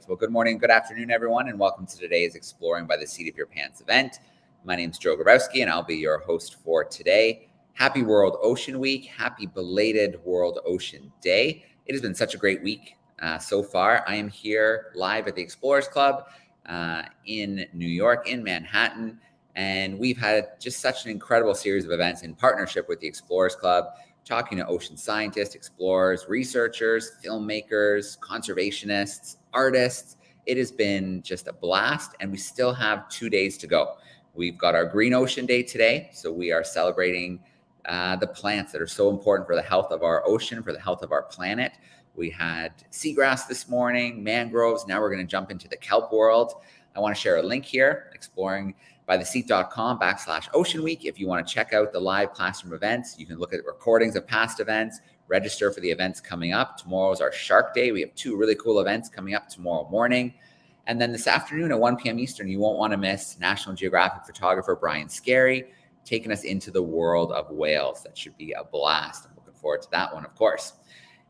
Great. Well, good morning, good afternoon, everyone, and welcome to today's Exploring by the Seat of Your Pants event. My name is Joe Grabowski, and I'll be your host for today. Happy World Ocean Week. Happy belated World Ocean Day. It has been such a great week so far. I am here live at the Explorers Club in New York, in Manhattan, and we've had just such an incredible series of events in partnership with the Explorers Club, talking to ocean scientists, explorers, researchers, filmmakers, conservationists, artists. It has been just a blast, and we still have 2 days to go. We've got our Green Ocean Day today, so we are celebrating the plants that are so important for the health of our ocean, for the health of our planet. We had seagrass this morning, mangroves. Now we're going to jump into the kelp world. I want to share a link here, exploringbytheseat.com/Ocean Week. If you want to check out the live classroom events, you can look at recordings of past events, register for the events coming up. Tomorrow is our Shark Day. We have 2 really cool events coming up tomorrow morning. And then this afternoon at 1 p.m. Eastern, you won't want to miss National Geographic photographer Brian Scarry taking us into the world of whales. That should be a blast. I'm looking forward to that one, of course.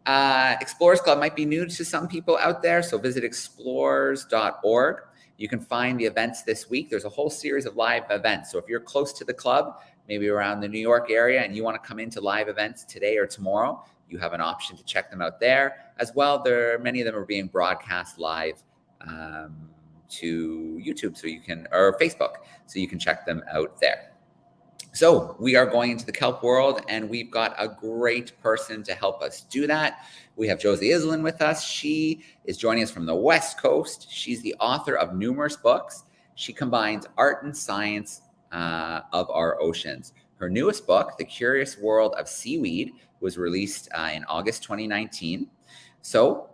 Explorers Club might be new to some people out there, so visit explorers.org. You can find the events this week. There's a whole series of live events. So if you're close to the club, maybe around the New York area, and you want to come into live events today or tomorrow, you have an option to check them out there. As well, many of them are being broadcast live to YouTube, or Facebook, so you can check them out there. So we are going into the kelp world, and we've got a great person to help us do that. We have Josie Iselin with us. She is joining us from the West Coast. She's the author of numerous books. She combines art and science of our oceans. Her newest book, The Curious World of Seaweed, was released in August 2019. So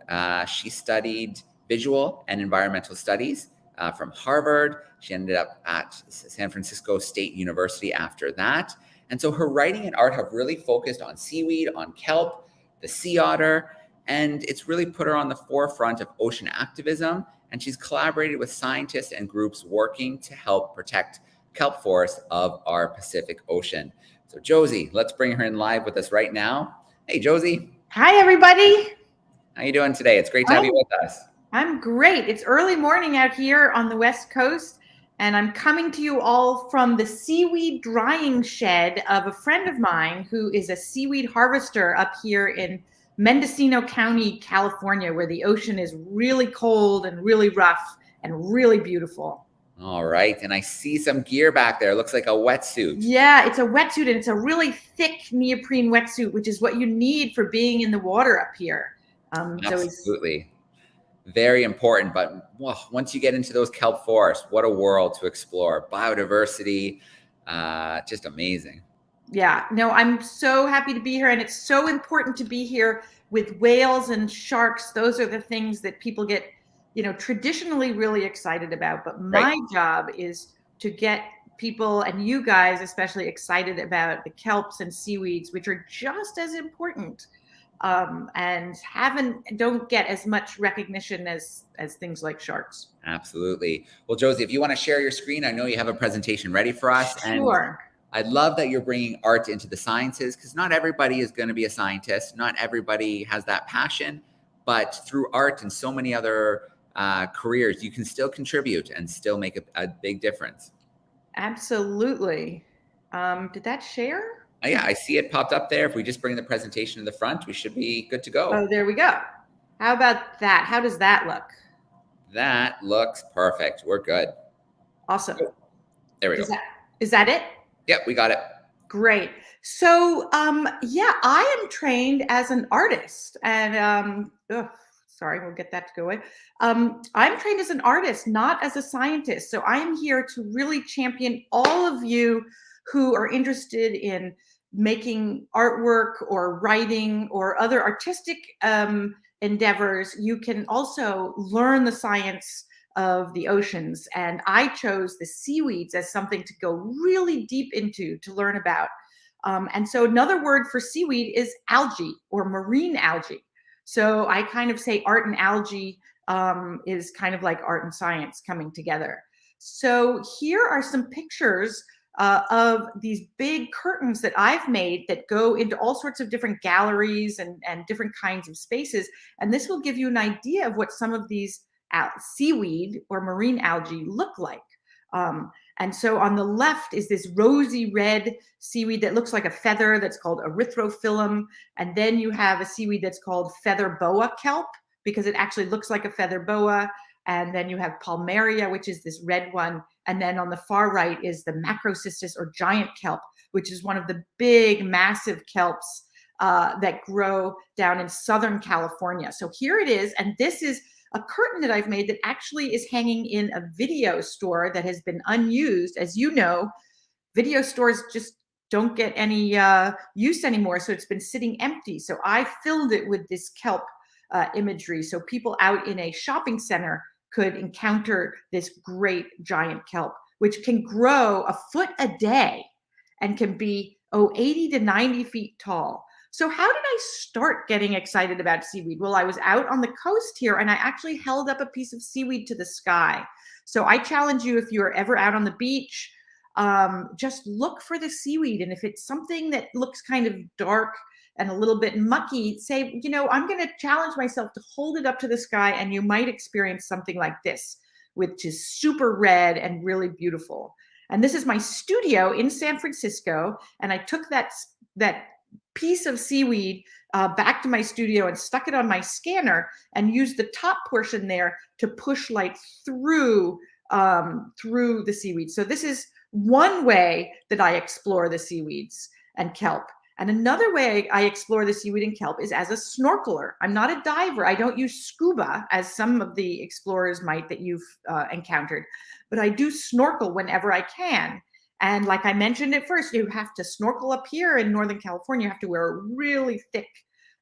she studied visual and environmental studies from Harvard. She ended up at San Francisco State University after that. And so her writing and art have really focused on seaweed, on kelp, the sea otter, and it's really put her on the forefront of ocean activism. And she's collaborated with scientists and groups working to help protect kelp forests of our Pacific Ocean. So Josie, let's bring her in live with us right now. Hey, Josie. Hi, everybody. How you doing today? It's great to have you with us. I'm great. It's early morning out here on the West Coast, and I'm coming to you all from the seaweed drying shed of a friend of mine who is a seaweed harvester up here in Mendocino County, California, where the ocean is really cold and really rough and really beautiful. All right. And I see some gear back there. It looks like a wetsuit. Yeah, it's a wetsuit, and it's a really thick neoprene wetsuit, which is what you need for being in the water up here. Absolutely. Very important. But once you get into those kelp forests, what a world to explore. Biodiversity, just amazing. Yeah, no, I'm so happy to be here. And it's so important to be here with whales and sharks. Those are the things that people get, traditionally really excited about. But my job is to get people, and you guys especially, excited about the kelps and seaweeds, which are just as important. And don't get as much recognition as things like sharks. Absolutely. Well, Josie, if you want to share your screen, I know you have a presentation ready for us. Sure. And I love that you're bringing art into the sciences, because not everybody is going to be a scientist. Not everybody has that passion, but through art and so many other careers, you can still contribute and still make a big difference. Absolutely. Did that share? Yeah, I see it popped up there. If we just bring the presentation to the front, we should be good to go. Oh, there we go. How about that? How does that look? That looks perfect. We're good. Awesome. There we go. Is that it? Yep, we got it. Great. So, I am trained as an artist, and sorry, we'll get that to go away. I'm trained as an artist, not as a scientist. So I am here to really champion all of you who are interested in making artwork or writing or other artistic endeavors. You can also learn the science of the oceans. And I chose the seaweeds as something to go really deep into, to learn about. And so another word for seaweed is algae or marine algae. So I kind of say art and algae is kind of like art and science coming together. So here are some pictures of these big curtains that I've made that go into all sorts of different galleries and different kinds of spaces. And this will give you an idea of what some of these seaweed or marine algae look like. And so on the left is this rosy red seaweed that looks like a feather that's called erythrophyllum. And then you have a seaweed that's called feather boa kelp because it actually looks like a feather boa. And then you have palmaria, which is this red one. And then on the far right is the macrocystis or giant kelp, which is one of the big, massive kelps that grow down in Southern California. So here it is. And this is a curtain that I've made that actually is hanging in a video store that has been unused. As you know, video stores just don't get any use anymore. So it's been sitting empty. So I filled it with this kelp imagery. So people out in a shopping center could encounter this great giant kelp, which can grow a foot a day and can be 80 to 90 feet tall. So how did I start getting excited about seaweed? Well, I was out on the coast here and I actually held up a piece of seaweed to the sky. So I challenge you, if you're ever out on the beach, just look for the seaweed. And if it's something that looks kind of dark and a little bit mucky, say, I'm going to challenge myself to hold it up to the sky, and you might experience something like this, which is super red and really beautiful. And this is my studio in San Francisco. And I took that piece of seaweed back to my studio and stuck it on my scanner and used the top portion there to push light through the seaweed. So this is one way that I explore the seaweeds and kelp. And another way I explore the seaweed and kelp is as a snorkeler. I'm not a diver. I don't use scuba as some of the explorers might that you've encountered, but I do snorkel whenever I can. And like I mentioned at first, you have to snorkel up here in Northern California. You have to wear a really thick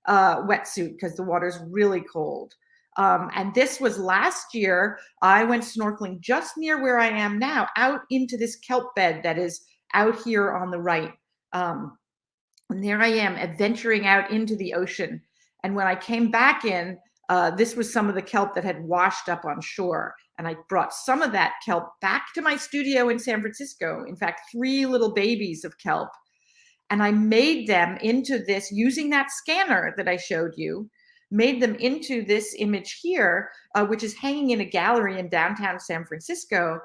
wetsuit because the water's really cold. And this was last year. I went snorkeling just near where I am now, out into this kelp bed that is out here on the right. And there I am adventuring out into the ocean. And when I came back in, this was some of the kelp that had washed up on shore. And I brought some of that kelp back to my studio in San Francisco. In fact, 3 little babies of kelp. And I made them into this, using that scanner that I showed you, made them into this image here, which is hanging in a gallery in downtown San Francisco,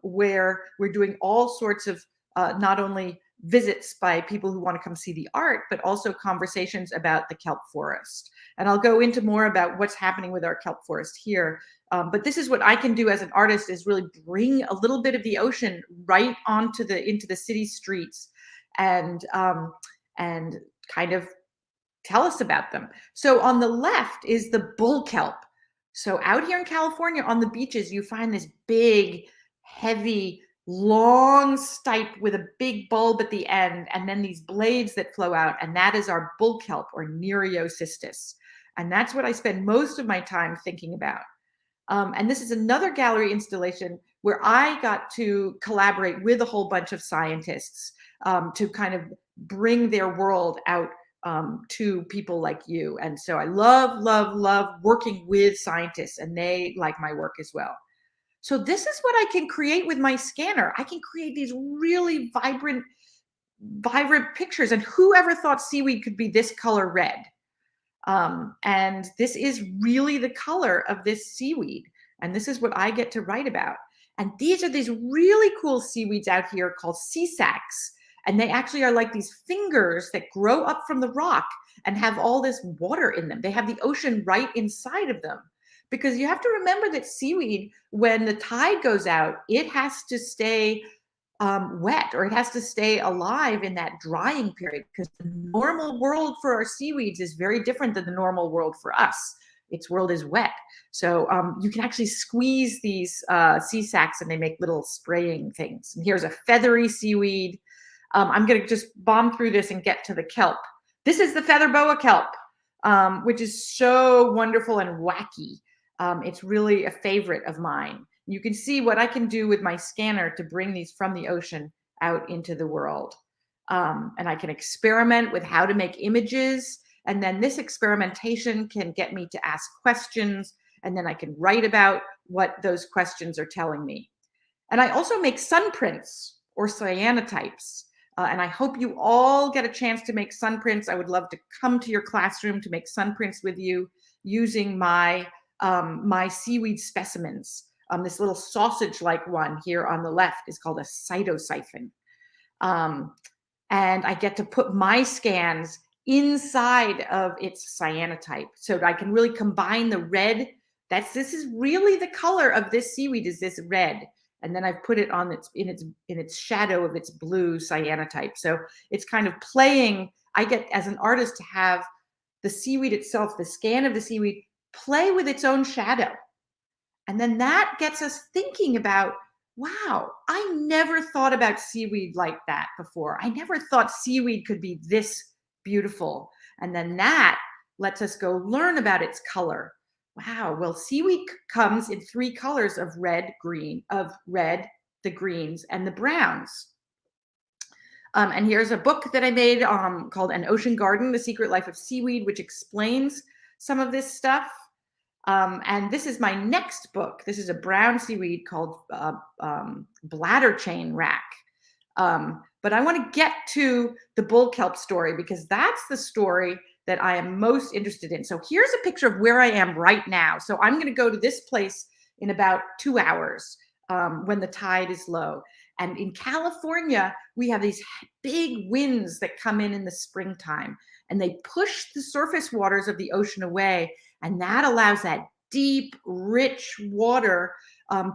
where we're doing all sorts of not only visits by people who want to come see the art, but also conversations about the kelp forest. And I'll go into more about what's happening with our kelp forest here. But this is what I can do as an artist, is really bring a little bit of the ocean right into the city streets and kind of tell us about them. So on the left is the bull kelp. So out here in California on the beaches, you find this big, heavy, long stipe with a big bulb at the end, and then these blades that flow out, and that is our bull kelp, or Nereocystis. And that's what I spend most of my time thinking about. And this is another gallery installation where I got to collaborate with a whole bunch of scientists to kind of bring their world out to people like you. And so I love, love, love working with scientists, and they like my work as well. So this is what I can create with my scanner. I can create these really vibrant pictures. And whoever thought seaweed could be this color red? And this is really the color of this seaweed. And this is what I get to write about. And these are these really cool seaweeds out here called sea sacs. And they actually are like these fingers that grow up from the rock and have all this water in them. They have the ocean right inside of them. Because you have to remember that seaweed, when the tide goes out, it has to stay wet, or it has to stay alive in that drying period, because the normal world for our seaweeds is very different than the normal world for us. Its world is wet. So you can actually squeeze these sea sacs and they make little spraying things. And here's a feathery seaweed. I'm going to just bomb through this and get to the kelp. This is the feather boa kelp, which is so wonderful and wacky. It's really a favorite of mine. You can see what I can do with my scanner to bring these from the ocean out into the world. And I can experiment with how to make images. And then this experimentation can get me to ask questions. And then I can write about what those questions are telling me. And I also make sunprints, or cyanotypes. And I hope you all get a chance to make sunprints. I would love to come to your classroom to make sunprints with you using my my seaweed specimens. This little sausage-like one here on the left is called a cytosiphon. And I get to put my scans inside of its cyanotype, so that I can really combine the red. This is really the color of this seaweed, is this red. And then I've put it on in its shadow of its blue cyanotype. So it's kind of playing. I get, as an artist, to have the seaweed itself, the scan of the seaweed, play with its own shadow. And then that gets us thinking about, wow, I never thought about seaweed like that before. I never thought seaweed could be this beautiful. And then that lets us go learn about its color. Wow, well, seaweed comes in 3 colors of red, the greens, and the browns. And here's a book that I made called An Ocean Garden, The Secret Life of Seaweed, which explains some of this stuff. And this is my next book. This is a brown seaweed called bladder chain rack. But I want to get to the bull kelp story, because that's the story that I am most interested in. So here's a picture of where I am right now. So I'm going to go to this place in about 2 hours when the tide is low. And in California, we have these big winds that come in the springtime, and they push the surface waters of the ocean away. And that allows that deep, rich water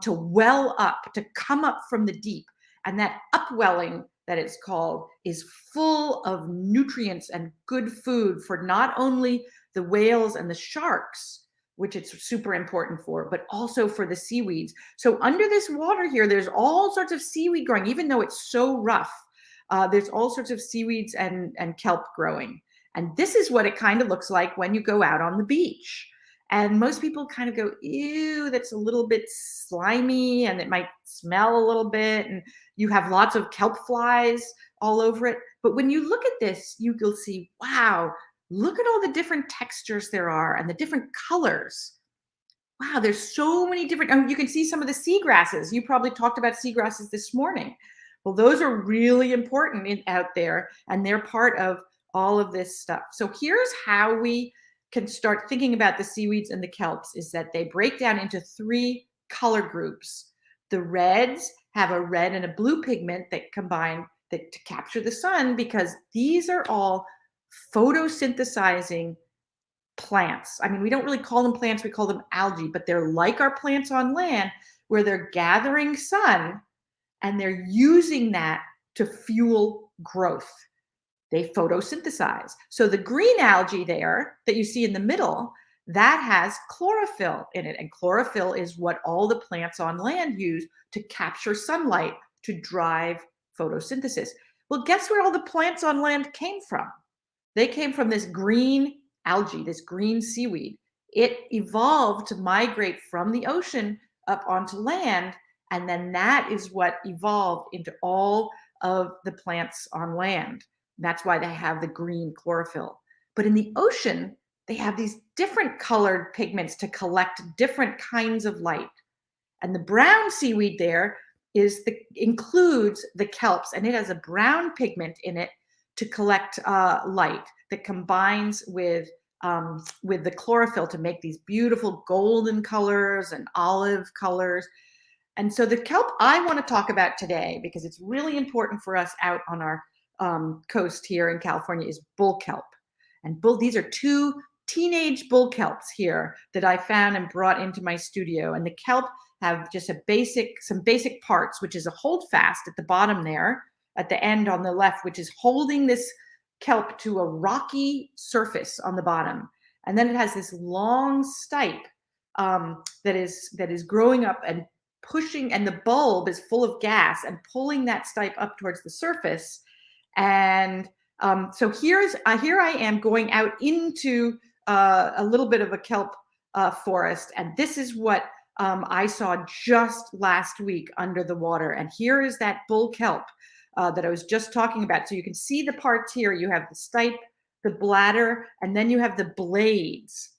to well up, to come up from the deep. And that upwelling, that it's called, is full of nutrients and good food for not only the whales and the sharks, which it's super important for, but also for the seaweeds. So under this water here, there's all sorts of seaweed growing, even though it's so rough. There's all sorts of seaweeds and kelp growing. And this is what it kind of looks like when you go out on the beach. And most people kind of go, ew, that's a little bit slimy, and it might smell a little bit. And you have lots of kelp flies all over it. But when you look at this, you'll see, wow, look at all the different textures there are and the different colors. Wow, there's so many different, you can see some of the seagrasses. You probably talked about seagrasses this morning. Well, those are really important out there, and they're part of all of this stuff. So here's how we can start thinking about the seaweeds and the kelps, is that they break down into 3 color groups. The reds have a red and a blue pigment that combine to capture the sun, because these are all photosynthesizing plants. I mean, we don't really call them plants, we call them algae, but they're like our plants on land, where they're gathering sun and they're using that to fuel growth. They photosynthesize. So the green algae there that you see in the middle, that has chlorophyll in it. And chlorophyll is what all the plants on land use to capture sunlight to drive photosynthesis. Well, guess where all the plants on land came from? They came from this green algae, this green seaweed. It evolved to migrate from the ocean up onto land. And then that is what evolved into all of the plants on land. That's why they have the green chlorophyll. But in the ocean, they have these different colored pigments to collect different kinds of light. And the brown seaweed there includes the kelps, and it has a brown pigment in it to collect light that combines with the chlorophyll to make these beautiful golden colors and olive colors. And so the kelp I want to talk about today, because it's really important for us out on our coast here in California, is bull kelp. And these are 2 teenage bull kelps here that I found and brought into my studio. And the kelp have just some basic parts, which is a holdfast at the bottom there, at the end on the left, which is holding this kelp to a rocky surface on the bottom. And then it has this long stipe that is growing up and pushing, and the bulb is full of gas and pulling that stipe up towards the surface. And so here I am going out into a little bit of a kelp forest, and this is what I saw just last week under the water. And here is that bull kelp that I was just talking about. So you can see the parts here. You have the stipe, the bladder, and then you have the blades.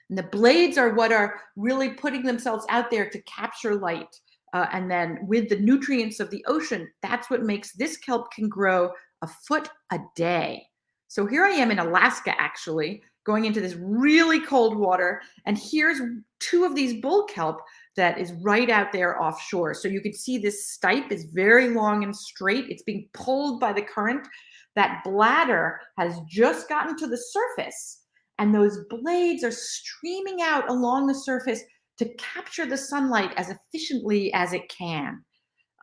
And the blades are what are really putting themselves out there to capture light. And then with the nutrients of the ocean, that's what makes this kelp can grow a foot a day. So here I am in Alaska, actually, going into this really cold water. And here's 2 of these bull kelp that is right out there offshore. So you can see this stipe is very long and straight. It's being pulled by the current. That bladder has just gotten to the surface, and those blades are streaming out along the surface to capture the sunlight as efficiently as it can.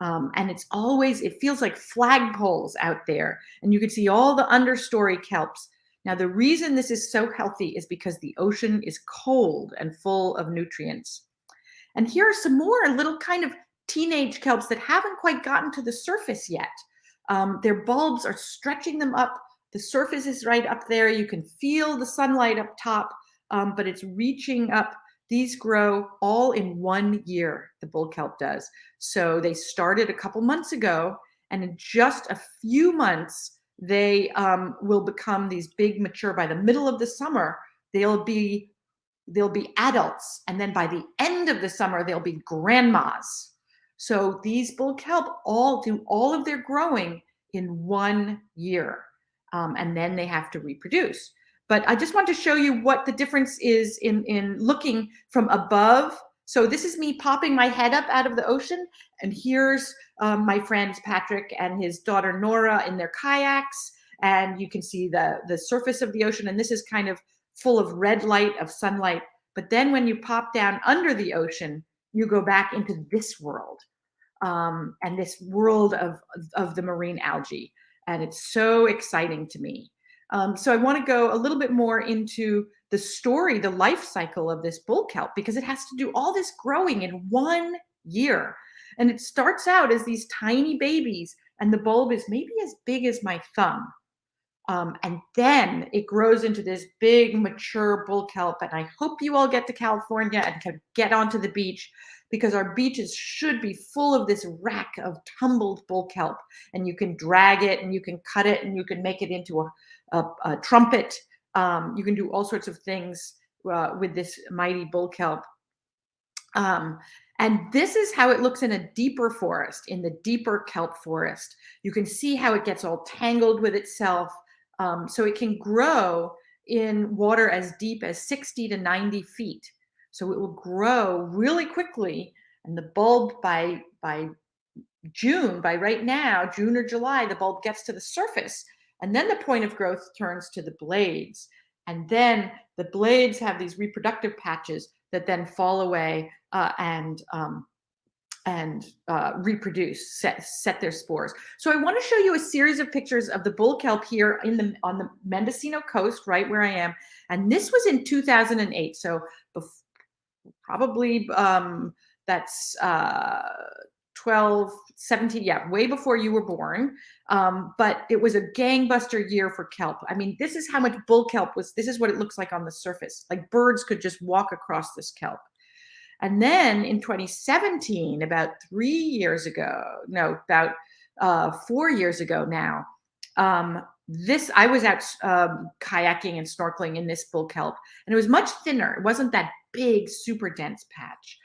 And it feels like flagpoles out there. And you can see all the understory kelps. Now, the reason this is so healthy is because the ocean is cold and full of nutrients. And here are some more little kind of teenage kelps that haven't quite gotten to the surface yet. Their bulbs are stretching them up. The surface is right up there. You can feel the sunlight up top, but it's reaching up. These grow all in 1 year, the bull kelp does. So they started a couple months ago, and in just a few months, they will become these big mature. By the middle of the summer, they'll be adults, and then by the end of the summer, they'll be grandmas. So these bull kelp all do all of their growing in 1 year, and then they have to reproduce. But I just want to show you what the difference is in looking from above. So this is me popping my head up out of the ocean, and here's my friend Patrick and his daughter Nora in their kayaks, and you can see the surface of the ocean, and this is kind of full of red light, of sunlight. But then when you pop down under the ocean, you go back into this world, and this world of the marine algae, and it's so exciting to me. So I want to go a little bit more into the story, the life cycle of this bull kelp, because it has to do all this growing in 1 year. And it starts out as these tiny babies, and the bulb is maybe as big as my thumb. And then it grows into this big, mature bull kelp. And I hope you all get to California and can get onto the beach, because our beaches should be full of this rack of tumbled bull kelp. And you can drag it, and you can cut it, and you can make it into a trumpet. You can do all sorts of things with this mighty bull kelp. And this is how it looks in a deeper forest, in the deeper kelp forest. You can see how it gets all tangled with itself. So it can grow in water as deep as 60 to 90 feet. So it will grow really quickly. And the bulb by June, by right now, June or July, the bulb gets to the surface. And then the point of growth turns to the blades. And then the blades have these reproductive patches that then fall away and reproduce, set their spores. So I want to show you a series of pictures of the bull kelp here on the Mendocino coast, right where I am. And this was in 2008. So probably that's 12, 17, yeah, way before you were born. But it was a gangbuster year for kelp. I mean, this is how much bull kelp was. This is what it looks like on the surface. Like birds could just walk across this kelp. And then in 2017, about 4 years ago now, I was out kayaking and snorkeling in this bull kelp, and it was much thinner. It wasn't that big, super dense patch.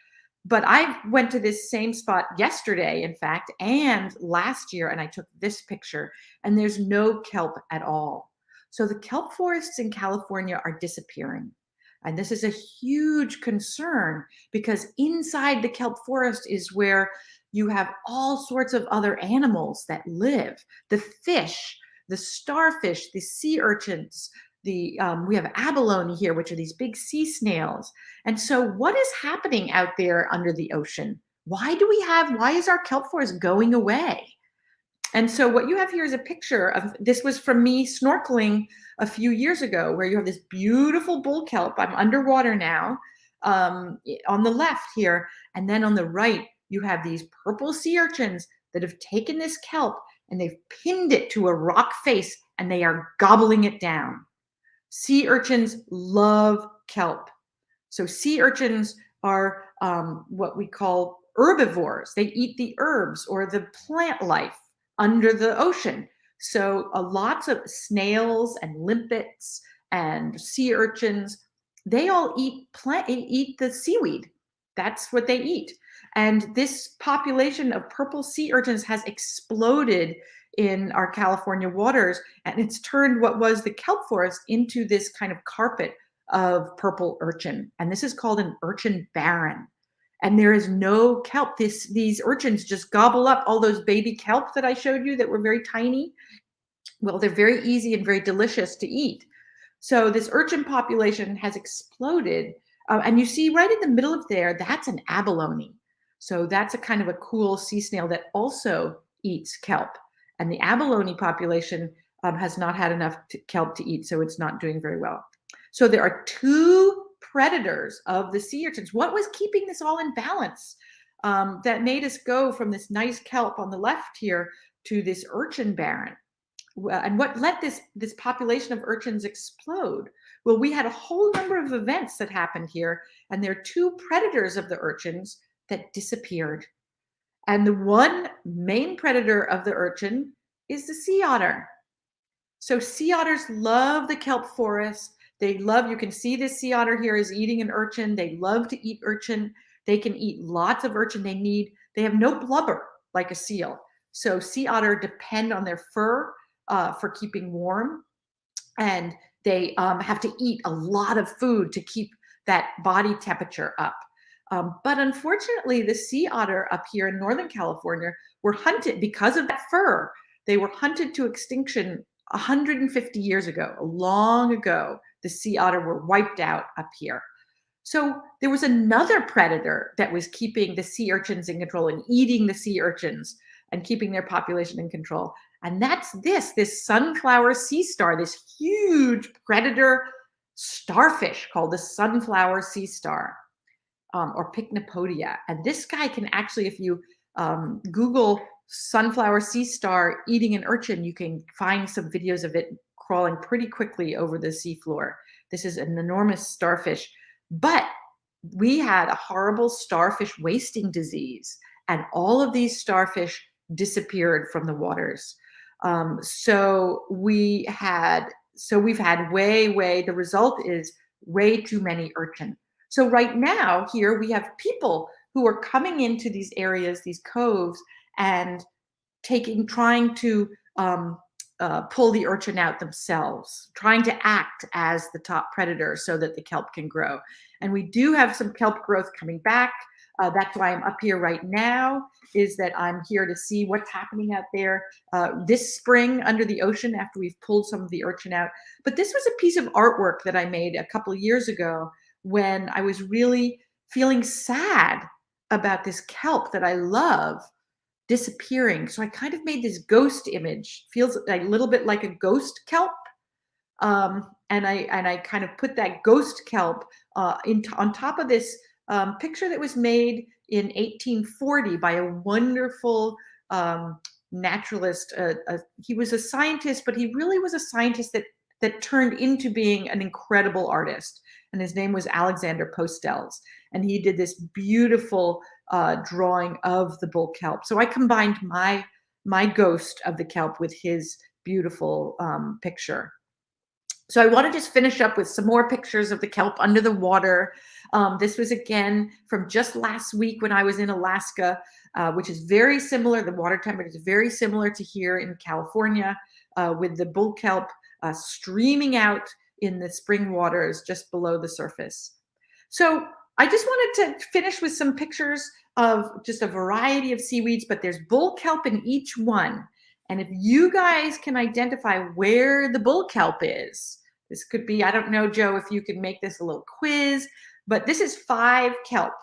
But I went to this same spot yesterday, in fact, and last year, and I took this picture, and there's no kelp at all. So the kelp forests in California are disappearing. And this is a huge concern, because inside the kelp forest is where you have all sorts of other animals that live. The fish, the starfish, the sea urchins, we have abalone here, which are these big sea snails. And so what is happening out there under the ocean? Why is our kelp forest going away? And so what you have here is a picture of, this was from me snorkeling a few years ago, where you have this beautiful bull kelp. I'm underwater now, on the left here. And then on the right, you have these purple sea urchins that have taken this kelp and they've pinned it to a rock face, and they are gobbling it down. Sea urchins love kelp. So sea urchins are what we call herbivores. They eat the herbs or the plant life under the ocean. So lots of snails and limpets and sea urchins, they all eat the seaweed. That's what they eat. And this population of purple sea urchins has exploded in our California waters, and it's turned what was the kelp forest into this kind of carpet of purple urchin. And this is called an urchin barren. And there is no kelp. These urchins just gobble up all those baby kelp that I showed you that were very tiny. Well, they're very easy and very delicious to eat. So this urchin population has exploded. And you see right in the middle of there, that's an abalone. So that's a kind of a cool sea snail that also eats kelp. And the abalone population has not had enough kelp to eat, so it's not doing very well. So there are two predators of the sea urchins. What was keeping this all in balance that made us go from this nice kelp on the left here to this urchin barren? And what let this population of urchins explode? Well, we had a whole number of events that happened here, and there are two predators of the urchins that disappeared. And the one main predator of the urchin is the sea otter. So sea otters love the kelp forest. They love, you can see this sea otter here is eating an urchin. They love to eat urchin. They can eat lots of urchin. They have no blubber like a seal. So sea otter depend on their fur for keeping warm. And they have to eat a lot of food to keep that body temperature up. But unfortunately, the sea otter up here in Northern California were hunted because of that fur. They were hunted to extinction 150 years ago, long ago. The sea otter were wiped out up here. So there was another predator that was keeping the sea urchins in control and eating the sea urchins and keeping their population in control. And that's this sunflower sea star, this huge predator starfish called the sunflower sea star. Or Pycnopodia. And this guy can actually, if you Google sunflower sea star eating an urchin, you can find some videos of it crawling pretty quickly over the seafloor. This is an enormous starfish. But we had a horrible starfish wasting disease, and all of these starfish disappeared from the waters. So we've had the result is way too many urchin. So right now here we have people who are coming into these areas, these coves, and trying to pull the urchin out themselves, trying to act as the top predator so that the kelp can grow. And we do have some kelp growth coming back. That's why I'm up here right now, is that I'm here to see what's happening out there this spring under the ocean after we've pulled some of the urchin out. But this was a piece of artwork that I made a couple of years ago when I was really feeling sad about this kelp that I love disappearing. So I kind of made this ghost image, feels a little bit like a ghost kelp. And I kind of put that ghost kelp on top of this picture that was made in 1840 by a wonderful naturalist. He was a scientist, but he really was a scientist that turned into being an incredible artist. And his name was Alexander Postels. And he did this beautiful drawing of the bull kelp. So I combined my ghost of the kelp with his beautiful picture. So I want to just finish up with some more pictures of the kelp under the water. This was again from just last week when I was in Alaska, which is very similar. The water temperature is very similar to here in California, with the bull kelp streaming out in the spring waters just below the surface. So I just wanted to finish with some pictures of just a variety of seaweeds, but there's bull kelp in each one. And if you guys can identify where the bull kelp is, this could be, I don't know, Joe, if you can make this a little quiz, but this is 5 kelp.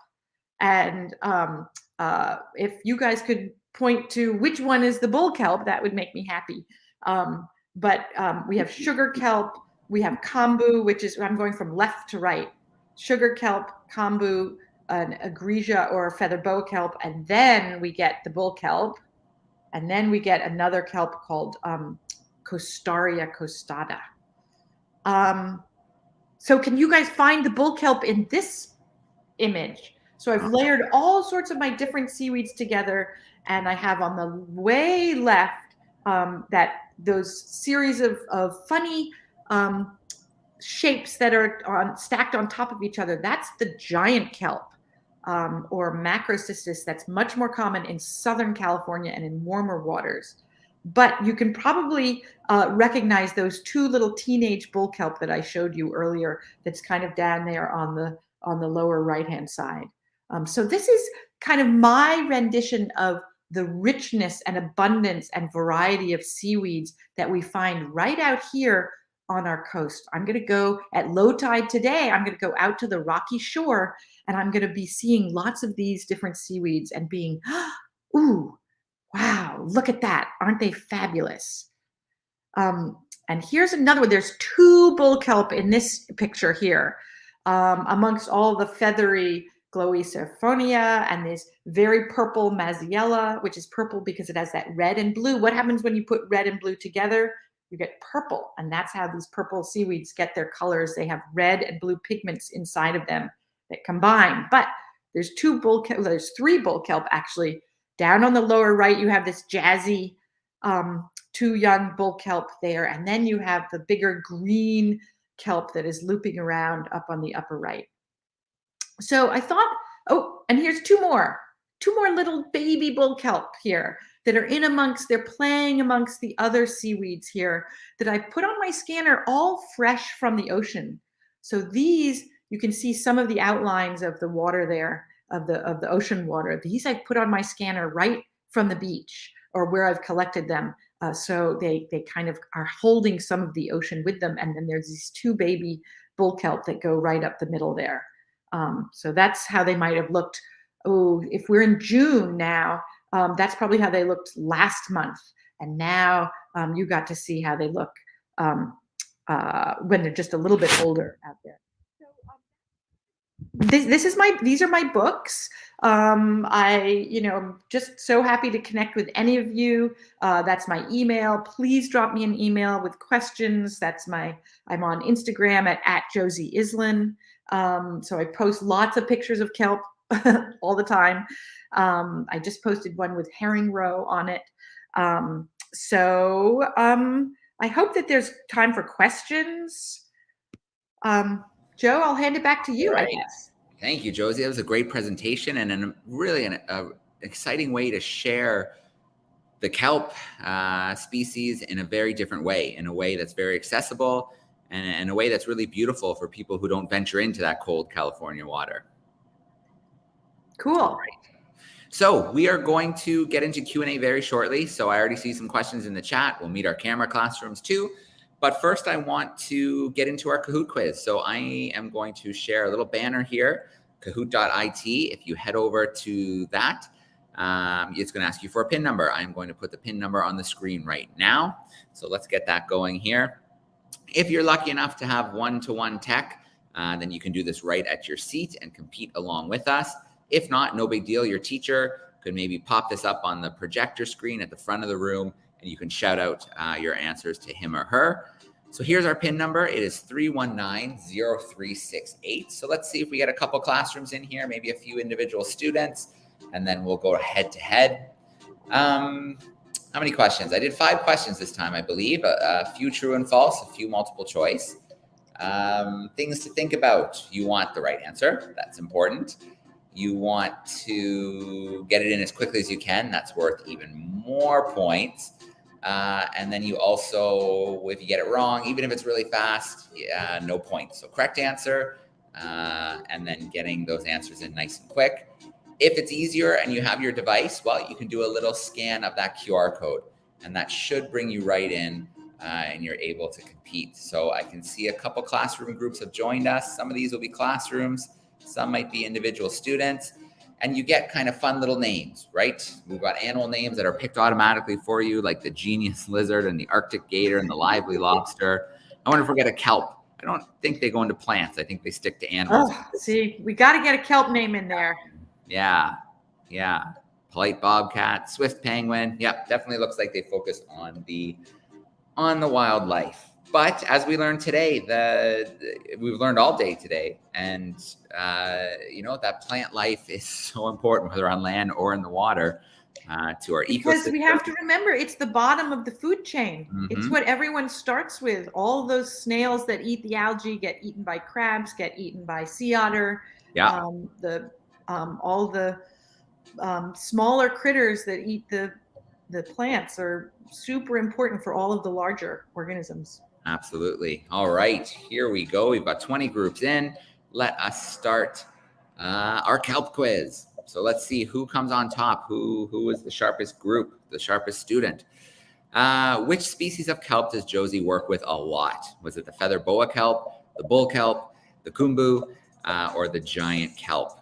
And if you guys could point to which one is the bull kelp, that would make me happy. But we have sugar kelp, we have kombu, which is, I'm going from left to right, sugar kelp, kombu, an egregia or a feather boa kelp, and then we get the bull kelp, and then we get another kelp called Costaria costata. So can you guys find the bull kelp in this image? So I've layered all sorts of my different seaweeds together, and I have on the way left those series of funny shapes that are stacked on top of each other. That's the giant kelp, or macrocystis, that's much more common in Southern California and in warmer waters. But you can probably recognize those two little teenage bull kelp that I showed you earlier. That's kind of down there on the lower right-hand side. So this is kind of my rendition of the richness and abundance and variety of seaweeds that we find right out here on our coast. I'm going to go at low tide today. I'm going to go out to the rocky shore, and I'm going to be seeing lots of these different seaweeds and being, ooh, wow, look at that. Aren't they fabulous? And here's another one. There's two bull kelp in this picture here, amongst all the feathery Gloeophonia and this very purple Maziella, which is purple because it has that red and blue. What happens when you put red and blue together? You get purple, and that's how these purple seaweeds get their colors. They have red and blue pigments inside of them that combine. But there's there's three bull kelp actually. Down on the lower right, you have this jazzy two young bull kelp there, and then you have the bigger green kelp that is looping around up on the upper right. So I thought, oh, and here's two more little baby bull kelp here that are they're playing amongst the other seaweeds here that I put on my scanner, all fresh from the ocean. So these, you can see some of the outlines of the water there, of the ocean water. These I put on my scanner right from the beach or where I've collected them. So they kind of are holding some of the ocean with them. And then there's these two baby bull kelp that go right up the middle there. So that's how they might have looked. Oh, if we're in June now, that's probably how they looked last month. And now you got to see how they look when they're just a little bit older out there. So, these are my books. I'm just so happy to connect with any of you. That's my email. Please drop me an email with questions. I'm on Instagram at Josie Iselin. So I post lots of pictures of kelp all the time. I just posted one with herring roe on it. I hope that there's time for questions. Joe, I'll hand it back to you, Right. I guess. Thank you, Josie. That was a great presentation and really an exciting way to share the kelp species in a very different way, in a way that's very accessible and in a way that's really beautiful for people who don't venture into that cold California water. Cool. All right. So we are going to get into Q&A very shortly. So I already see some questions in the chat. We'll meet our camera classrooms too. But first, I want to get into our Kahoot quiz. So I am going to share a little banner here, kahoot.it. If you head over to that, it's going to ask you for a PIN number. I'm going to put the PIN number on the screen right now. So let's get that going here. If you're lucky enough to have one-to-one tech, then you can do this right at your seat and compete along with us. If not, no big deal. Your teacher could maybe pop this up on the projector screen at the front of the room, and you can shout out your answers to him or her. So here's our PIN number. It is 319-0368. So let's see if we get a couple classrooms in here, maybe a few individual students, and then we'll go head to head. How many questions? I did 5 questions this time, I believe. A few true and false, a few multiple choice. Things to think about. You want the right answer. That's important. You want to get it in as quickly as you can. That's worth even more points. And then you also, if you get it wrong, even if it's really fast, no points. So correct answer, and then getting those answers in nice and quick. If it's easier and you have your device, well, you can do a little scan of that QR code, and that should bring you right in, and you're able to compete. So I can see a couple classroom groups have joined us. Some of these will be classrooms. Some might be individual students. And you get kind of fun little names, right? We've got animal names that are picked automatically for you, like the genius lizard and the Arctic gator and the lively lobster. I wonder if we'll get a kelp. I don't think they go into plants. I think they stick to animals. Oh, see, we got to get a kelp name in there. Yeah. Polite bobcat, swift penguin. Yep, definitely looks like they focus on the wildlife. But as we learned today, we've learned all day today, and that plant life is so important, whether on land or in the water, to our ecosystem. Because we have to remember, it's the bottom of the food chain. Mm-hmm. It's what everyone starts with. All those snails that eat the algae get eaten by crabs, get eaten by sea otter. Yeah. All the smaller critters that eat the the plants are super important for all of the larger organisms. Absolutely. All right, here we go. We've got 20 groups in. Let us start our kelp quiz. So let's see who comes on top. Who is the sharpest group, the sharpest student? Which species of kelp does Josie work with a lot? Was it the feather boa kelp, the bull kelp, the kumbu, or the giant kelp?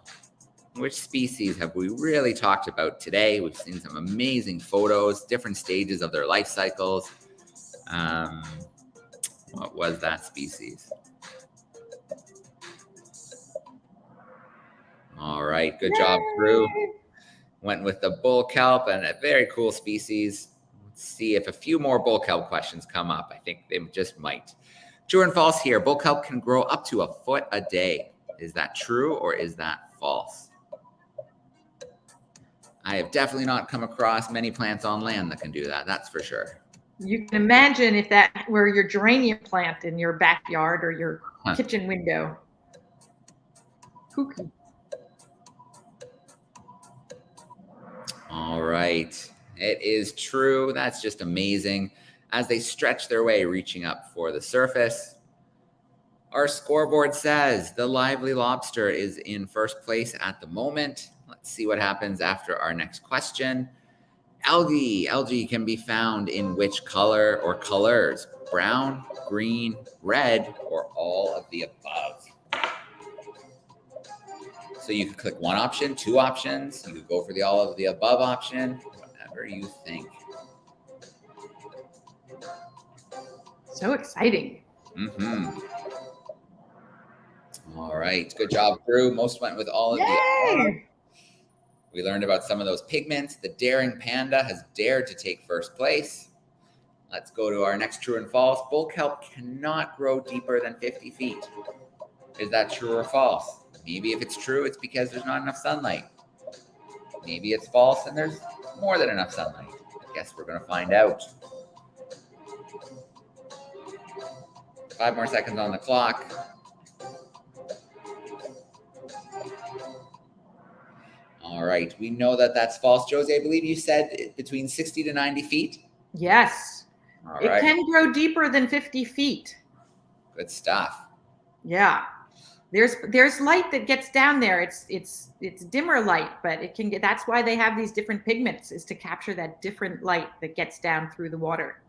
Which species have we really talked about today? We've seen some amazing photos, different stages of their life cycles. What was that species? All right, good job, crew. Went with the bull kelp, and a very cool species. Let's see if a few more bull kelp questions come up. I think they just might. True and false here. Bull kelp can grow up to 1 foot a day. Is that true or is that false? I have definitely not come across many plants on land that can do that. That's for sure. You can imagine if that were your geranium plant in your backyard or your kitchen window. Kooky. All right. It is true. That's just amazing. As they stretch their way, reaching up for the surface. Our scoreboard says the lively lobster is in first place at the moment. Let's see what happens after our next question. Algae. Algae can be found in which color or colors? Brown, green, red, or all of the above? So you could click one option, two options. You could go for the all of the above option, whatever you think. So exciting. All right, good job, crew. Most went with all of the above. We learned about some of those pigments. The daring panda has dared to take first place. Let's go to our next true and false. Bull kelp cannot grow deeper than 50 feet. Is that true or false? Maybe if it's true, it's because there's not enough sunlight. Maybe it's false and there's more than enough sunlight. I guess we're going to find out. 5 more seconds on the clock. All right, we know that that's false. Josie, I believe you said between 60 to 90 feet? Yes. All it right. can grow deeper than 50 feet. Good stuff. Yeah. There's light that gets down there. It's dimmer light, but it can get, that's why they have these different pigments, is to capture that different light that gets down through the water.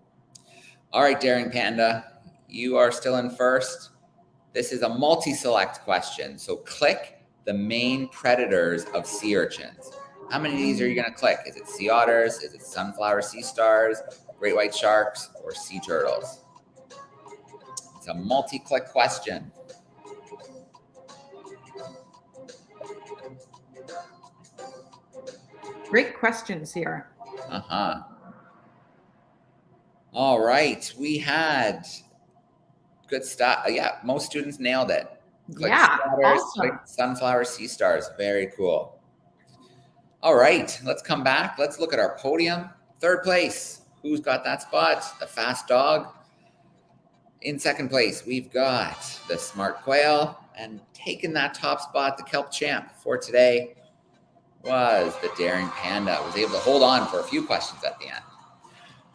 All right, daring panda, you are still in first. This is a multi-select question, so click the main predators of sea urchins. How many of these are you going to click? Is it sea otters? Is it sunflower sea stars, great white sharks, or sea turtles? It's a multi-click question. Great questions here. All right, we had good stuff. Yeah, most students nailed it. Click otters, awesome. click sunflower sea stars. Very cool. All right, let's come back. Let's look at our podium. Third place. Who's got that spot? The fast dog. In second place, we've got the smart quail. And taking that top spot, the kelp champ for today was the daring panda. Was able to hold on for a few questions at the end.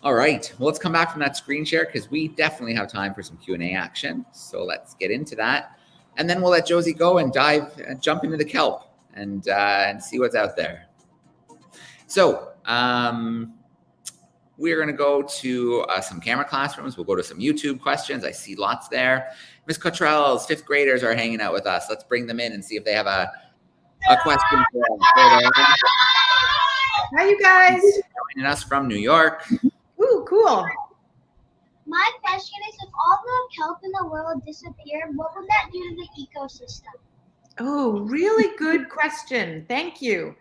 All right, well, let's come back from that screen share because we definitely have time for some Q&A action. So let's get into that. And then we'll let Josie go and jump into the kelp and see what's out there. So we're going to go to some camera classrooms. We'll go to some YouTube questions. I see lots there. Miss Cottrell's fifth graders are hanging out with us. Let's bring them in and see if they have a question for us. Hi, you guys. Joining us from New York. Ooh, cool. My question is, if all the kelp in the world disappeared, what would that do to the ecosystem? Oh, really good question. Thank you.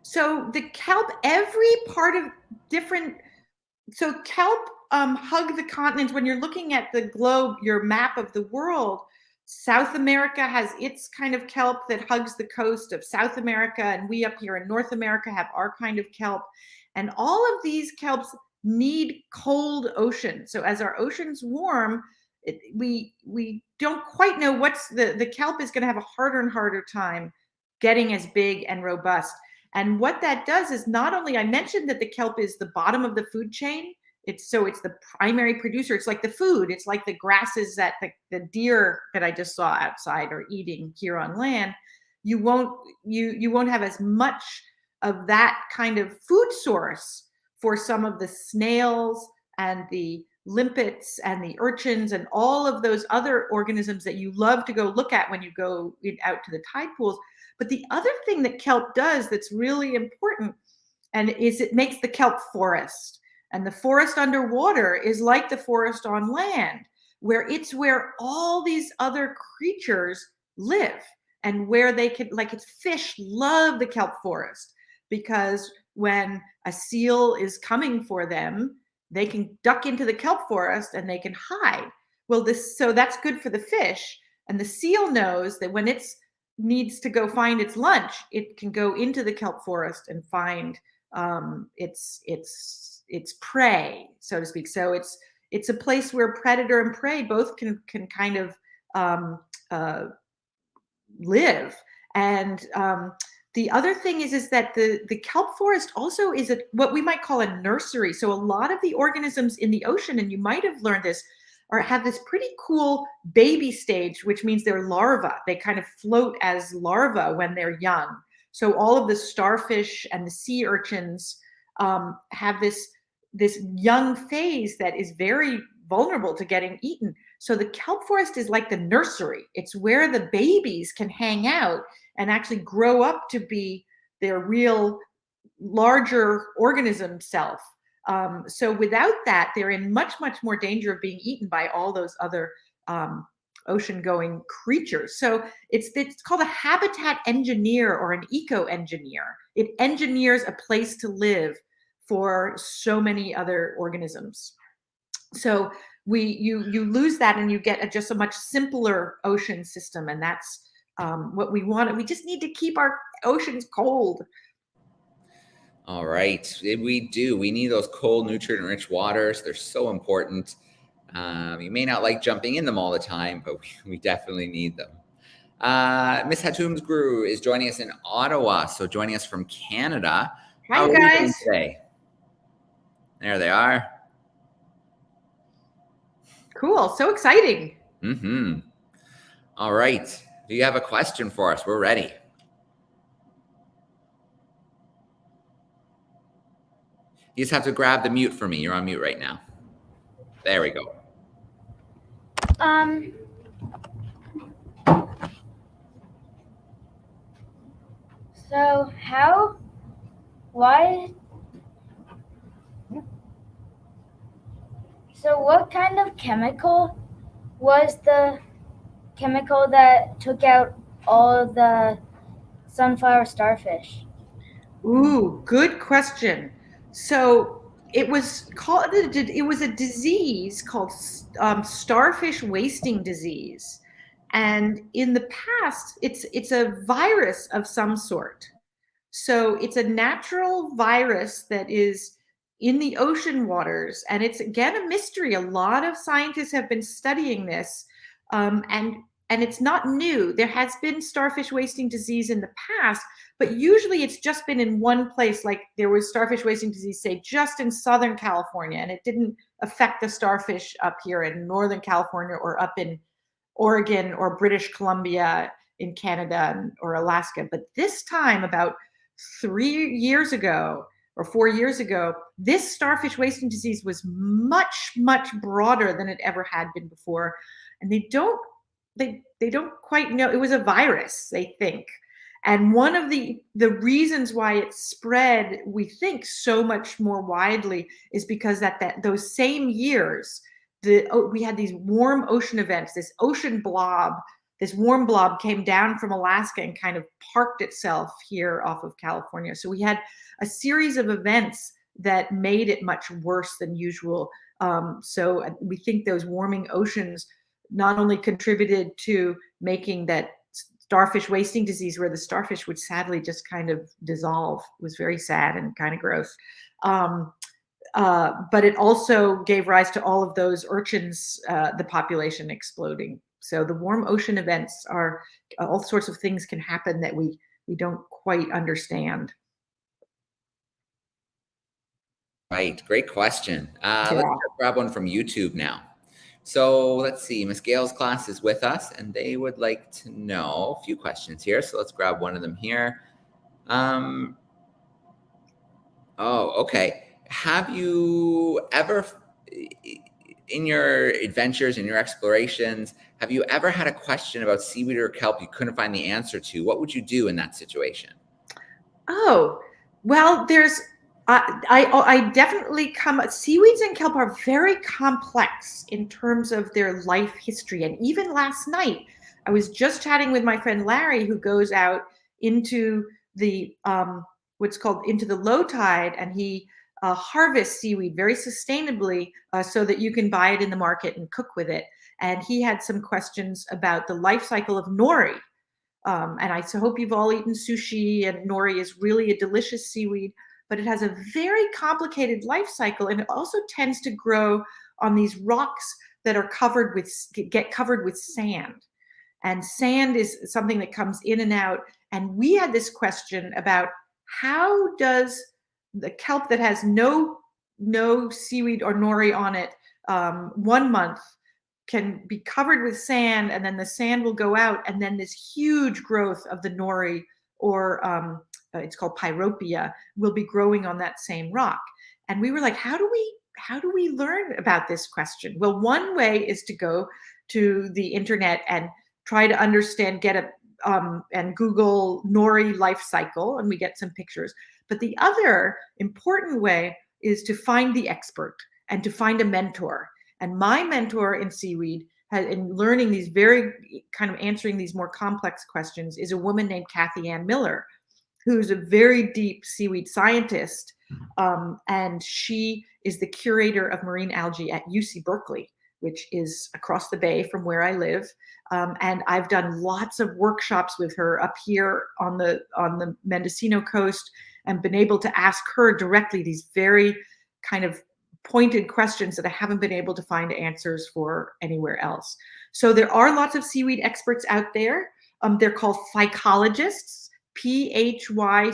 So the kelp, every part of different, so kelp hug the continents. When you're looking at the globe, your map of the world, South America has its kind of kelp that hugs the coast of South America, and we up here in North America have our kind of kelp. And all of these kelps need cold ocean. So as our oceans warm, we don't quite know what's the kelp is going to have a harder and harder time getting as big and robust. And what that does is not only, I mentioned that the kelp is the bottom of the food chain. It's the primary producer. It's like the food. It's like the grasses that the deer that I just saw outside are eating here on land. You won't have as much of that kind of food source for some of the snails and the limpets and the urchins and all of those other organisms that you love to go look at when you go out to the tide pools. But the other thing that kelp does that's really important and is it makes the kelp forest. And the forest underwater is like the forest on land, where it's where all these other creatures live and where they can, like it's fish love the kelp forest because when a seal is coming for them, they can duck into the kelp forest and they can hide. Well, so that's good for the fish. And the seal knows that when it needs to go find its lunch, it can go into the kelp forest and find its prey, so to speak. So it's a place where predator and prey both can kind of live. And the other thing is that the kelp forest also is what we might call a nursery. So a lot of the organisms in the ocean, and you might have learned this, have this pretty cool baby stage, which means they're larvae. They kind of float as larvae when they're young. So all of the starfish and the sea urchins have this young phase that is very vulnerable to getting eaten. So the kelp forest is like the nursery. It's where the babies can hang out and actually grow up to be their real larger organism self. So without that, they're in much, much more danger of being eaten by all those other ocean-going creatures. So it's called a habitat engineer or an eco-engineer. It engineers a place to live for so many other organisms. So you lose that and you get just a much simpler ocean system, and that's what we want. We just need to keep our oceans cold. All right, we do. We need those cold, nutrient-rich waters. They're so important. You may not like jumping in them all the time, but we definitely need them. Miss Hatumsgru is joining us in Ottawa, so joining us from Canada. Hi, you guys. Today? There they are. Cool. So exciting. Mm-hmm. All right. Do you have a question for us? We're ready. You just have to grab the mute for me. You're on mute right now. There we go. So what kind of chemical was the chemical that took out all the sunflower starfish? Ooh, good question. So it was a disease called starfish wasting disease. And in the past, it's a virus of some sort. So it's a natural virus that is in the ocean waters. And it's, again, a mystery. A lot of scientists have been studying this. And it's not new. There has been starfish wasting disease in the past, but usually it's just been in one place. Like there was starfish wasting disease, say, just in Southern California, and it didn't affect the starfish up here in Northern California or up in Oregon or British Columbia in Canada or Alaska. But this time, about 3 years ago or 4 years ago, this starfish wasting disease was much, much broader than it ever had been before. And they don't quite know. It was a virus, they think. And one of the reasons why it spread, we think, so much more widely is because that those same years, we had these warm ocean events. This warm blob came down from Alaska and kind of parked itself here off of California. So we had a series of events that made it much worse than usual. So we think those warming oceans not only contributed to making that starfish wasting disease, where the starfish would sadly just kind of dissolve. It was very sad and kind of gross. But it also gave rise to all of those urchins, the population exploding. So the warm ocean events are all sorts of things can happen that we don't quite understand. Right. Great question. Yeah. Let's just grab one from YouTube now. So let's see. Miss Gail's class is with us, and they would like to know a few questions here. So let's grab one of them here. Okay. Have you ever, in your adventures, in your explorations, have you ever had a question about seaweed or kelp you couldn't find the answer to? What would you do in that situation? Oh, well, I definitely seaweeds and kelp are very complex in terms of their life history. And even last night, I was just chatting with my friend Larry, who goes out into the what's called into the low tide, and he harvests seaweed very sustainably so that you can buy it in the market and cook with it. And he had some questions about the life cycle of nori. And I hope you've all eaten sushi, and nori is really a delicious seaweed, but it has a very complicated life cycle, and it also tends to grow on these rocks that are get covered with sand. And sand is something that comes in and out. And we had this question about how does the kelp that has no seaweed or nori on it 1 month can be covered with sand, and then the sand will go out, and then this huge growth of the nori, or it's called pyropia, will be growing on that same rock. And we were like, how do we learn about this question? Well, one way is to go to the internet and try to understand, and Google nori life cycle, and we get some pictures. But the other important way is to find the expert and to find a mentor. And my mentor in seaweed, in learning these very kind of answering these more complex questions, is a woman named Kathy Ann Miller, who's a very deep seaweed scientist. And she is the curator of marine algae at UC Berkeley, which is across the bay from where I live. And I've done lots of workshops with her up here on the Mendocino coast, and been able to ask her directly these very kind of pointed questions that I haven't been able to find answers for anywhere else. So there are lots of seaweed experts out there. They're called phycologists, PHYCOL,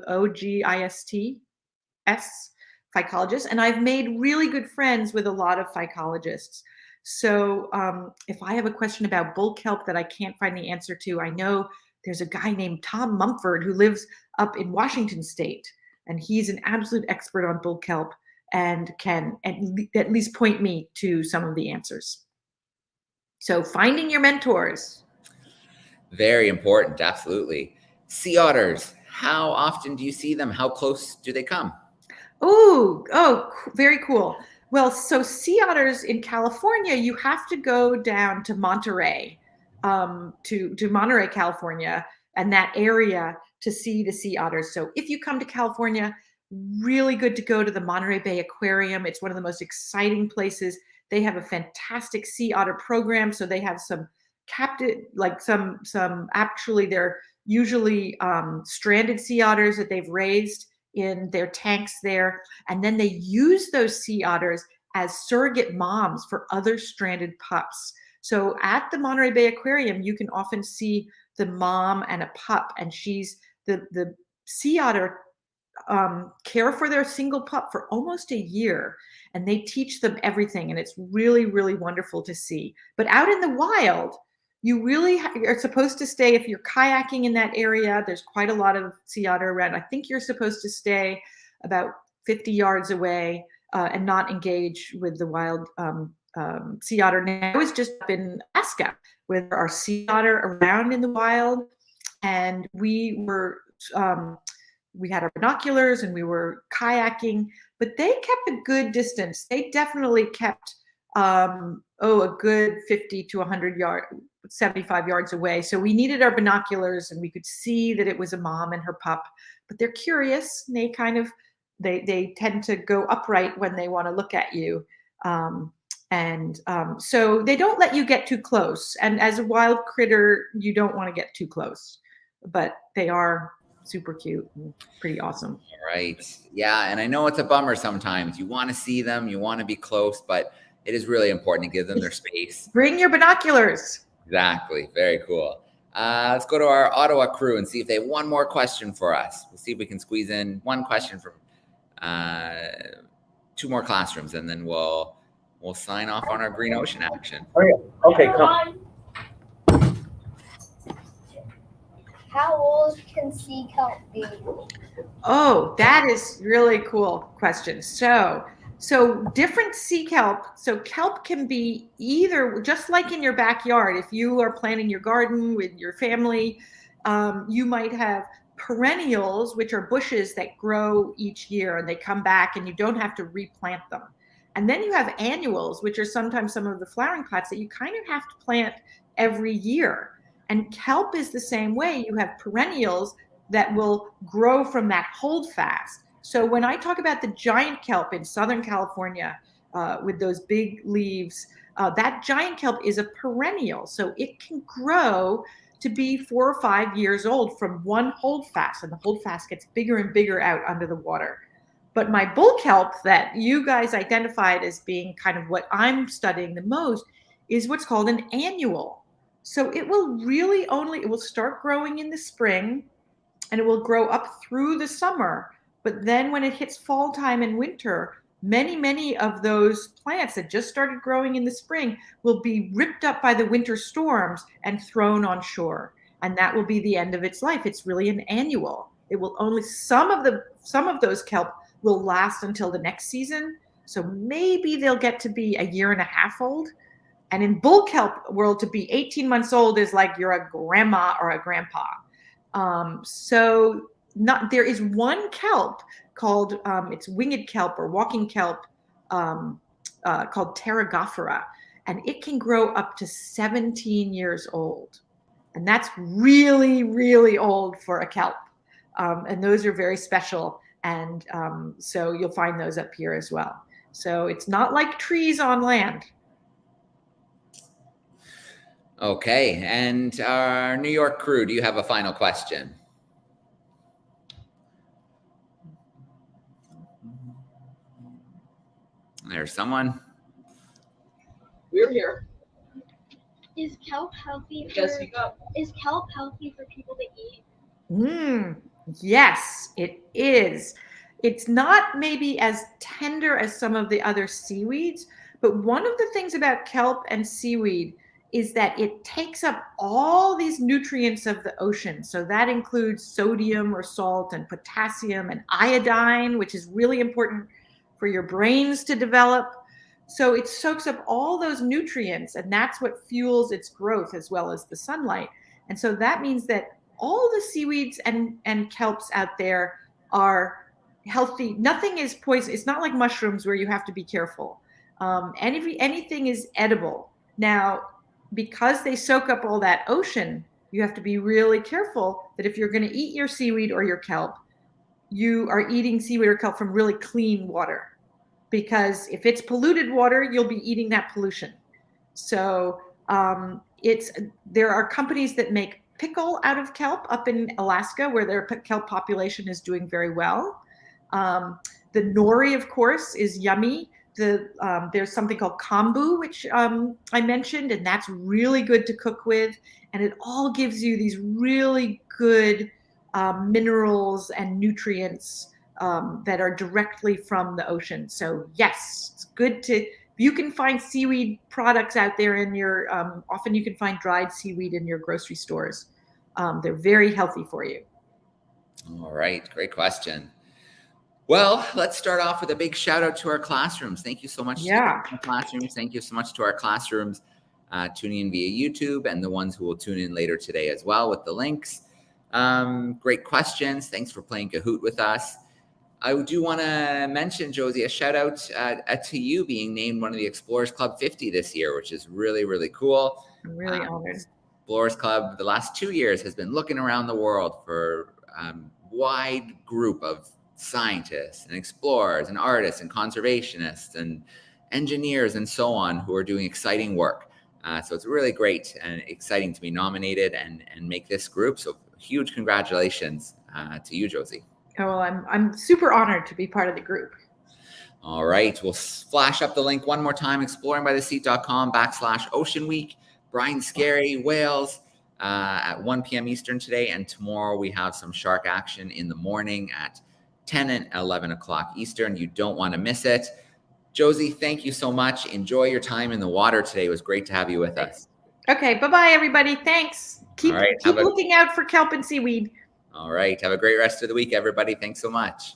OGISTS, phycologists. And I've made really good friends with a lot of phycologists. So if I have a question about bull kelp that I can't find the answer to, I know there's a guy named Tom Mumford who lives up in Washington State, and he's an absolute expert on bull kelp and can at least point me to some of the answers. So finding your mentors. Very important, absolutely. Sea otters, how often do you see them? How close do they come? Oh, very cool. Well, so sea otters in California, you have to go down to Monterey, to Monterey, California, and that area to see the sea otters. So if you come to California, really good to go to the Monterey Bay Aquarium. It's one of the most exciting places. They have a fantastic sea otter program. So they have some captive, like some actually they're usually stranded sea otters that they've raised in their tanks there. And then they use those sea otters as surrogate moms for other stranded pups. So at the Monterey Bay Aquarium, you can often see the mom and a pup, and she's the sea otter care for their single pup for almost a year, and they teach them everything, and it's really, really wonderful to see. But out in the wild, you really are supposed to stay, if you're kayaking in that area, there's quite a lot of sea otter around. I think you're supposed to stay about 50 yards away and not engage with the wild sea otter. Now, I was just up in Alaska where there are sea otter around in the wild, and we had our binoculars and we were kayaking, but they kept a good distance. They definitely kept a good 50 to 100 yards, 75 yards away. So we needed our binoculars, and we could see that it was a mom and her pup, but they're curious, and they tend to go upright when they want to look at you. So they don't let you get too close. And as a wild critter, you don't want to get too close, but they are super cute and pretty awesome. Right. Yeah. And I know it's a bummer sometimes. You want to see them, you want to be close, but it is really important to give them their space. Bring your binoculars. Exactly. Very cool. Let's go to our Ottawa crew and see if they have one more question for us. We'll see if we can squeeze in one question from 2 more classrooms, and then we'll sign off on our green ocean action. Okay, come. How old can sea kelp be? Oh, that is really cool question. So different sea kelp. So kelp can be either, just like in your backyard, if you are planting your garden with your family, you might have perennials, which are bushes that grow each year and they come back and you don't have to replant them. And then you have annuals, which are sometimes some of the flowering plants that you kind of have to plant every year. And kelp is the same way. You have perennials that will grow from that holdfast. So when I talk about the giant kelp in Southern California with those big leaves, that giant kelp is a perennial. So it can grow to be 4 or 5 years old from one holdfast, and the holdfast gets bigger and bigger out under the water. But my bull kelp that you guys identified as being kind of what I'm studying the most is what's called an annual. So it will really it will start growing in the spring and it will grow up through the summer. But then when it hits fall time and winter, many of those plants that just started growing in the spring will be ripped up by the winter storms and thrown on shore. And that will be the end of its life. It's really an annual. It will only, some of those kelp will last until the next season. So maybe they'll get to be 1.5 years old. And in bull kelp world, to be 18 months old is like you're a grandma or a grandpa. There is one kelp called, it's winged kelp or walking kelp called Terragofera. And it can grow up to 17 years old. And that's really, really old for a kelp. And those are very special. And so you'll find those up here as well. So it's not like trees on land. Okay, and our New York crew, do you have a final question? There's someone. We're here. Is kelp healthy Just speak up. Is kelp healthy for people to eat? Yes, it is. It's not maybe as tender as some of the other seaweeds, but one of the things about kelp and seaweed is that it takes up all these nutrients of the ocean. So that includes sodium or salt and potassium and iodine, which is really important for your brains to develop. So it soaks up all those nutrients, and that's what fuels its growth as well as the sunlight. And so that means that all the seaweeds and kelps out there are healthy. Nothing is poison. It's not like mushrooms where you have to be careful. Anything is edible. Now, because they soak up all that ocean, you have to be really careful that if you're going to eat your seaweed or your kelp, you are eating seaweed or kelp from really clean water. Because if it's polluted water, you'll be eating that pollution. So there are companies that make pickle out of kelp up in Alaska, where their kelp population is doing very well. The nori, of course, is yummy. There's something called kombu, which I mentioned, and that's really good to cook with. And it all gives you these really good minerals and nutrients that are directly from the ocean. So yes, it's good to, you can find seaweed products out there in your, often you can find dried seaweed in your grocery stores. They're very healthy for you. All right, great question. Well, let's start off with a big shout out to our classrooms. Thank you so much to our classrooms. Thank you so much to our classrooms tuning in via YouTube and the ones who will tune in later today as well with the links. Great questions. Thanks for playing Kahoot with us. I do want to mention, Josie, a shout out to you being named one of the Explorers Club 50 this year, which is really, really cool. I'm really honored. Explorers Club, the last 2 years, has been looking around the world for a wide group of scientists and explorers and artists and conservationists and engineers and so on who are doing exciting work. So it's really great and exciting to be nominated and make this group. So huge congratulations to you, Josie. Oh, well, I'm super honored to be part of the group. All right, we'll flash up the link one more time, exploringbytheseat.com/Ocean Week. Brian Scary, whales at 1 p.m. Eastern today. And tomorrow we have some shark action in the morning at 10 and 11 o'clock Eastern. You don't want to miss it. Josie, thank you so much. Enjoy your time in the water today. It was great to have you with us. Okay, bye-bye, everybody. Thanks. Keep All right, looking out for kelp and seaweed. All right. Have a great rest of the week, everybody. Thanks so much.